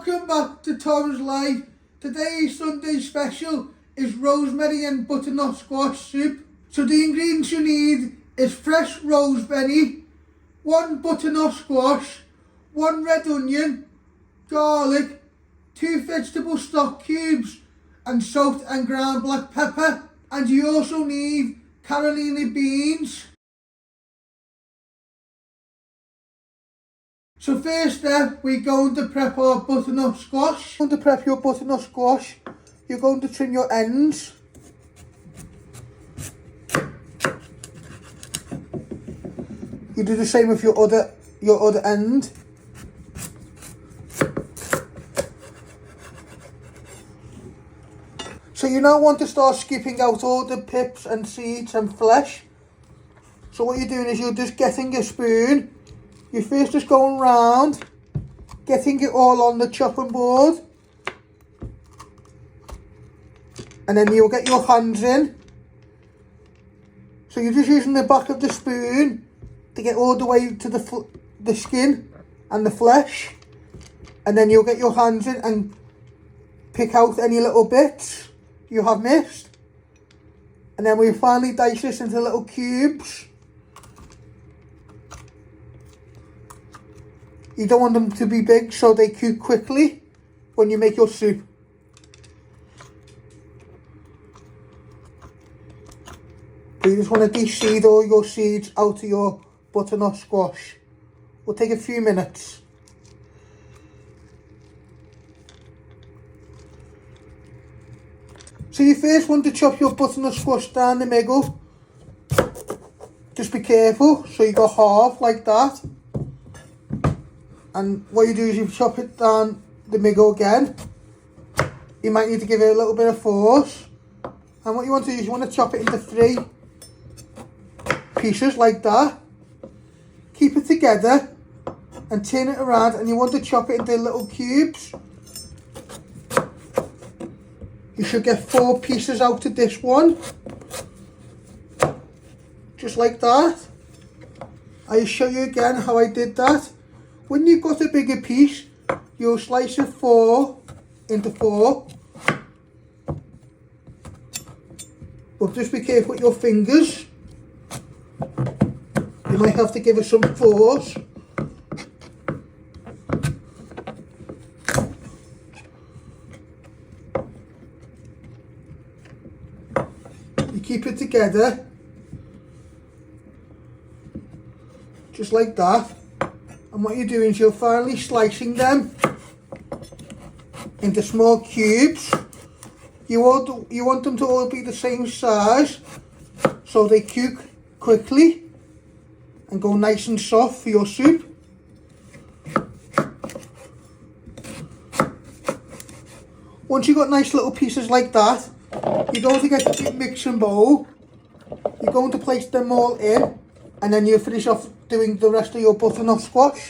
Welcome back to Tom's Life. Today's Sunday special is rosemary and butternut squash soup. So the ingredients you need is fresh rosemary, 1 butternut squash, 1 red onion, garlic, 2 vegetable stock cubes and salt and ground black pepper. And you also need cannelloni beans. So first step, we're going to prep our butternut squash. You're going to prep your butternut squash. You're going to trim your ends. You do the same with your other end. So you now want to start skipping out all the pips and seeds and flesh. So what you're doing is you're just getting a spoon. You're first just going round, getting it all on the chopping board. And then you'll get your hands in. So you're just using the back of the spoon to get all the way to the skin and the flesh. And then you'll get your hands in and pick out any little bits you have missed. And then we finally dice this into little cubes. You don't want them to be big so they cook quickly when you make your soup. But you just want to de-seed all your seeds out of your butternut squash. Will take a few minutes. So you first want to chop your butternut squash down the middle. Just be careful, so you got half like that. And what you do is you chop it down the middle again. You might need to give it a little bit of force. And what you want to do is you want to chop it into 3 pieces like that. Keep it together and turn it around, and you want to chop it into little cubes. You should get 4 pieces out of this one. Just like that. I'll show you again how I did that. When you've got a bigger piece, you'll slice it into 4. But just be careful with your fingers. You might have to give it some force. You keep it together. Just like that. And what you're doing is you're finally slicing them into small cubes. You want them to all be the same size so they cook quickly and go nice and soft for your soup. Once you've got nice little pieces like that, you're going to get a mixing bowl. You're going to place them all in, and then you'll finish off doing the rest of your butternut squash.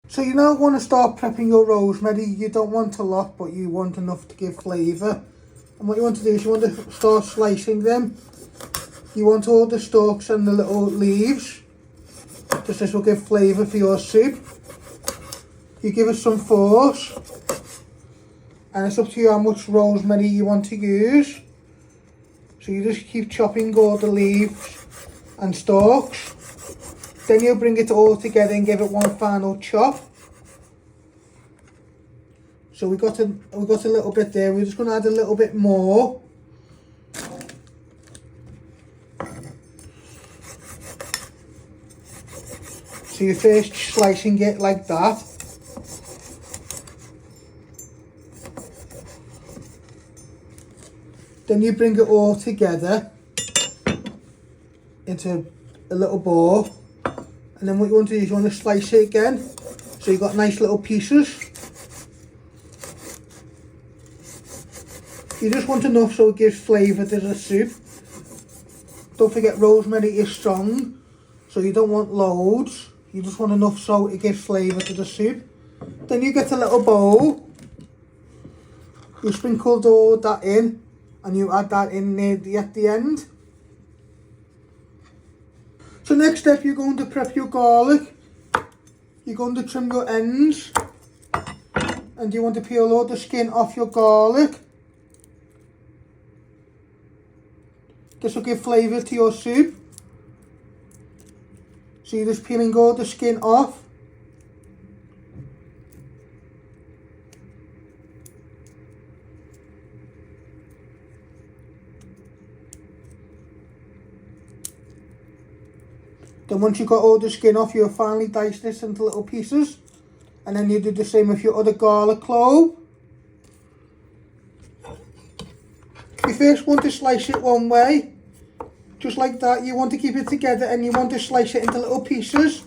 So you now want to start prepping your rosemary. You don't want a lot, but you want enough to give flavour. And what you want to do is you want to start slicing them. You want all the stalks and the little leaves. Just this will give flavour for your soup. You give it some force. And it's up to you how much rosemary you want to use. So you just keep chopping all the leaves and stalks. Then you'll bring it all together and give it one final chop. So we got a little bit there. We're just going to add a little bit more. So you're first slicing it like that. Then you bring it all together into a little ball. And then what you want to do is you want to slice it again. So you've got nice little pieces. You just want enough so it gives flavour to the soup. Don't forget, rosemary is strong, so you don't want loads. You just want enough so it gives flavour to the soup. Then you get a little bowl. You sprinkle all that in, and you add that in near at the end. So next step, you're going to prep your garlic. You're going to trim your ends. And you want to peel all the skin off your garlic. This will give flavour to your soup. So you're just peeling all the skin off. Then once you've got all the skin off, you'll finally dice this into little pieces. And then you do the same with your other garlic clove. You first want to slice it one way. Just like that. You want to keep it together and you want to slice it into little pieces.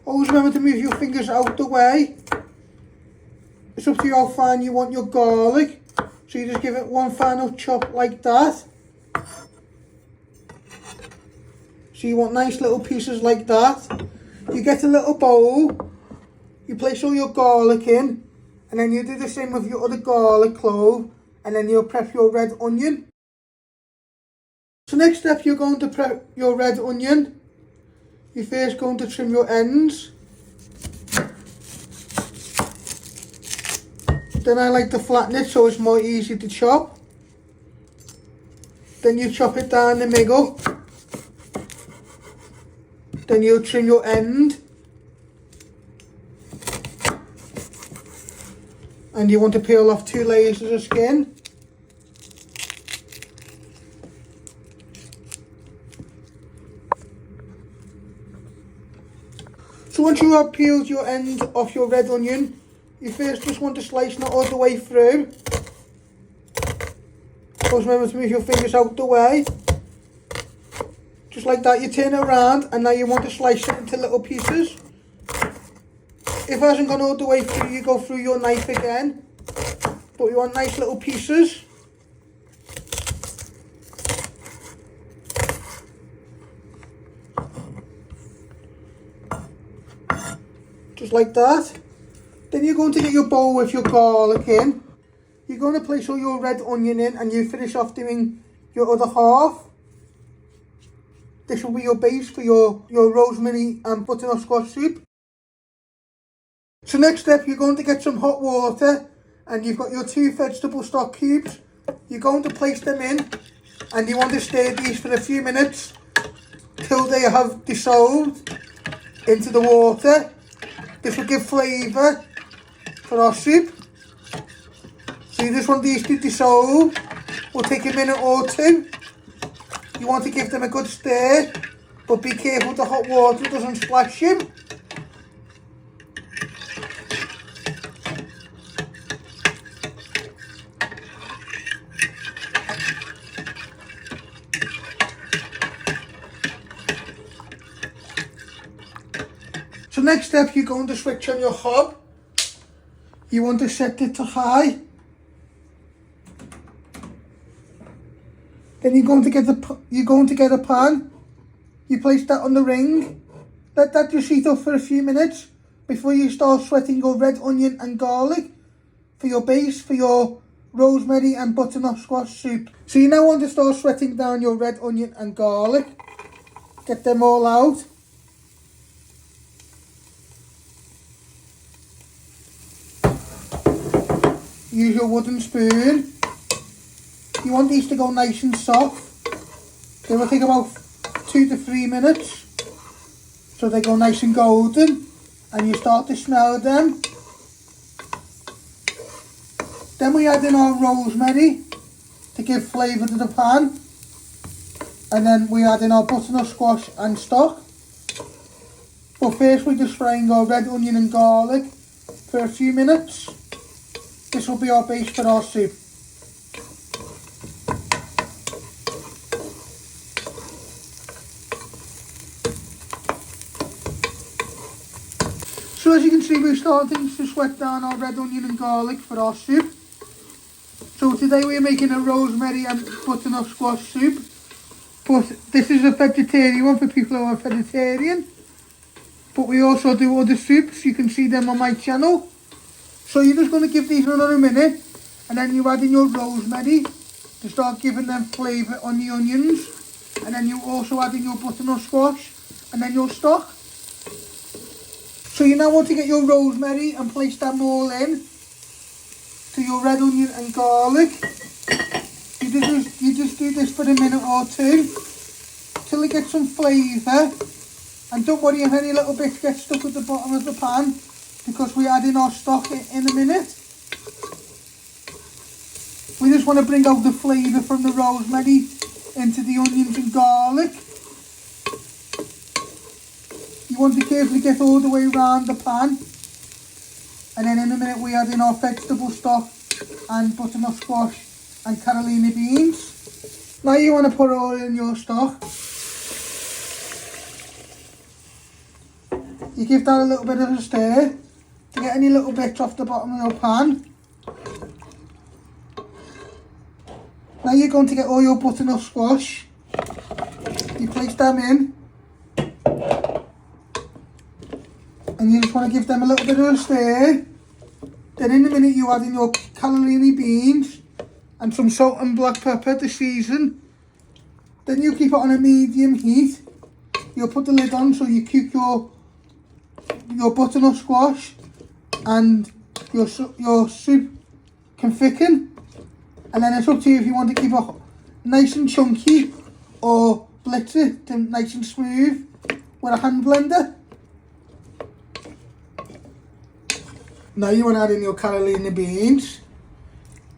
Always remember to move your fingers out the way. It's up to you how fine you want your garlic. So you just give it one final chop like that. So you want nice little pieces like that. You get a little bowl. You place all your garlic in. And then you do the same with your other garlic clove. And then you'll prep your red onion. So next step, you're going to prep your red onion. You're first going to trim your ends. Then I like to flatten it so it's more easy to chop. Then you chop it down the middle. Then you'll trim your end. And you want to peel off 2 layers of skin. So once you have peeled your end off your red onion, you first just want to slice it all the way through. Always remember to move your fingers out the way. Just like that, you turn it around and now you want to slice it into little pieces. If it hasn't gone all the way through, you go through your knife again. But you want nice little pieces. Just like that. Then you're going to get your bowl with your garlic in. You're going to place all your red onion in and you finish off doing your other half. This will be your base for your rosemary and butternut squash soup. So next step, you're going to get some hot water and you've got your 2 vegetable stock cubes. You're going to place them in and you want to stir these for a few minutes till they have dissolved into the water. This will give flavour for our soup. So you just want these to dissolve. Will take a minute or 2. You want to give them a good stir, but be careful the hot water doesn't splash you. So next step, you're going to switch on your hob. You want to set it to high. Then you're going to get a pan. You place that on the ring. Let that just heat up for a few minutes before you start sweating your red onion and garlic for your base for your rosemary and butternut squash soup. So you now want to start sweating down your red onion and garlic. Get them all out. Use your wooden spoon. You want these to go nice and soft. They will take about 2 to 3 minutes. So they go nice and golden. And you start to smell them. Then we add in our rosemary to give flavour to the pan. And then we add in our butternut squash and stock. But first we're just frying our red onion and garlic for a few minutes. This will be our base for our soup. So as you can see, we're starting to sweat down our red onion and garlic for our soup. So today we're making a rosemary and butternut squash soup. But this is a vegetarian one for people who are vegetarian. But we also do other soups. You can see them on my channel. So you're just going to give these another minute. And then you add in your rosemary to start giving them flavour on the onions. And then you also add in your butternut squash and then your stock. So you now want to get your rosemary and place them all in to your red onion and garlic. You just do this for a minute or two till it gets some flavour. And don't worry if any little bits get stuck at the bottom of the pan, because we add in our stock in a minute. We just want to bring out the flavour from the rosemary into the onions and garlic. You want to carefully get all the way around the pan. And then in a minute we add in our vegetable stock and butternut squash and cannelloni beans. Now you want to put it all in your stock. You give that a little bit of a stir to get any little bits off the bottom of your pan. Now you're going to get all your butternut squash. You place them in. And you just want to give them a little bit of a stir. Then in a minute you add in your cannelloni beans and some salt and black pepper to season. Then you keep it on a medium heat. You'll put the lid on so you cook your butternut squash and your soup can thicken. And then it's up to you if you want to keep it nice and chunky or blitz it to nice and smooth with a hand blender. Now you want to add in your cannelloni beans.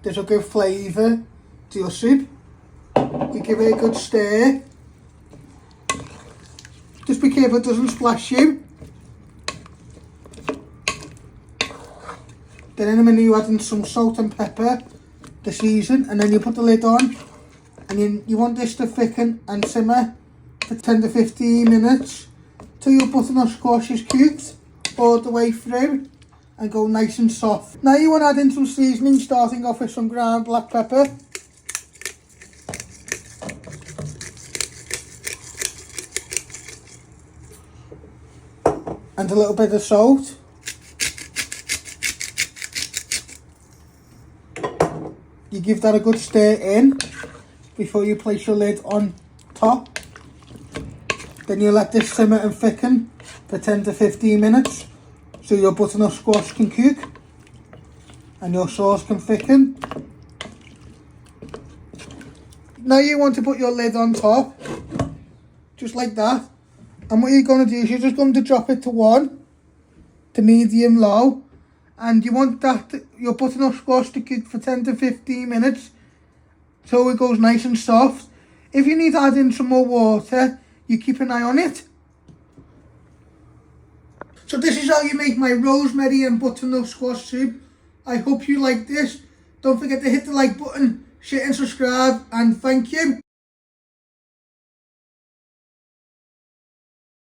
This will give flavour to your soup. You give it a good stir. Just be careful it doesn't splash you. Then in a minute you add in some salt and pepper to season, and then you put the lid on, and you want this to thicken and simmer for 10 to 15 minutes till your butternut squash is cooked all the way through and go nice and soft. Now you want to add in some seasoning, starting off with some ground black pepper. And a little bit of salt. You give that a good stir in before you place your lid on top. Then you let this simmer and thicken for 10 to 15 minutes so your butternut squash can cook and your sauce can thicken. Now you want to put your lid on top, just like that. And what you're going to do is you're just going to drop it to 1 to medium low. And you want your butternut squash to cook for 10 to 15 minutes so it goes nice and soft. If you need to add in some more water, you keep an eye on it. So this is how you make my rosemary and butternut squash soup. I hope you like this. Don't forget to hit the like button, share and subscribe, and thank you.